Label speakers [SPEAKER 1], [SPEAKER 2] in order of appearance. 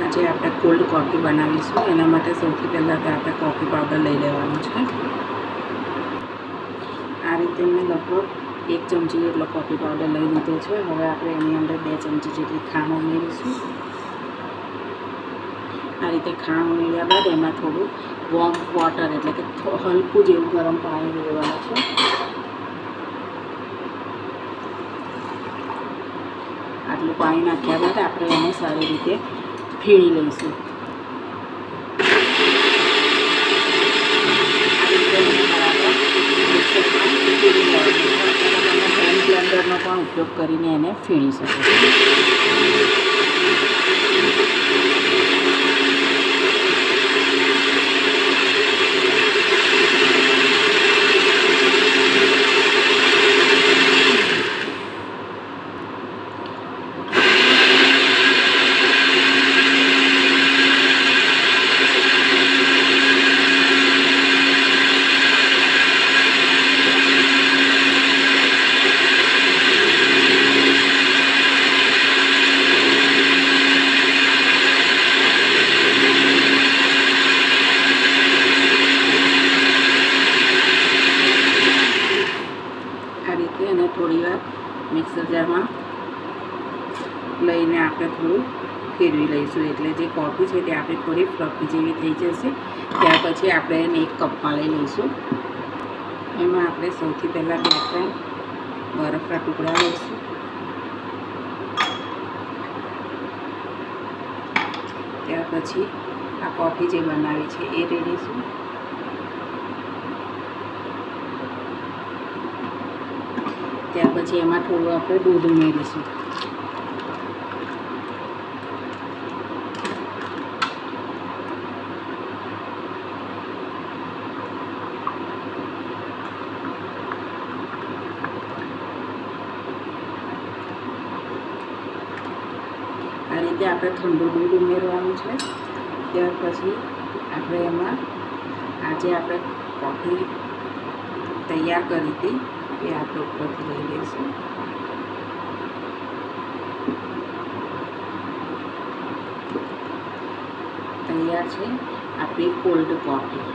[SPEAKER 1] આજે આપણે cold coffee બનાવીશું. એના માટે સૌથી પહેલાં તો આપણે કોફી પાવડર લઈ લેવાનો છે. આ રીતે મેં લગભગ 1 ચમચી જેટલો કોફી પાવડર લઈ લીધો છે. હવે આપણે એની અંદર 2 ચમચી જેટલી ખાંડ ઉમેરીશું. આ રીતે ખાંડ ઉમેર્યા બાદ એમાં થોડું વોર્મ વોટર એટલે કે હલકું જેવું ગરમ પાણી ઉમેરવાનું છે. આટલું પાણી નાખ્યા બાદ આપણે એને સારી રીતે ફીણી લઈશું. બ્લેન્ડરનો પણ ઉપયોગ કરીને એને ફીણી શકો છો. અને થોડી વાર મિક્સર જારમાં લઈને આપણે થોડું ફેરવી લઈશું. એટલે જે કોફી છે તે આપણી થોડી ફ્લફી જેવી થઈ જશે. ત્યાર પછી આપણે એને એક કપમાં લઈ લઈશું. એમાં આપણે સૌથી પહેલાં 2-3 બરફના ટુકડા લઈશું. ત્યાર પછી આ કોફી જે બનાવી છે એ રેડીશું. ત્યાર પછી એમાં થોડું આપણે દૂધ ઉમેરીશું. આ રીતે આપણે ઠંડુ દૂધ ઉમેરવાનું છે. ત્યાર પછી આપણે એમાં આજે આપણે કોફી તૈયાર કરી હતી એ આપણે ઉપરથી લઈ લઈશું. તૈયાર છે આપણી કોલ્ડ કોફી.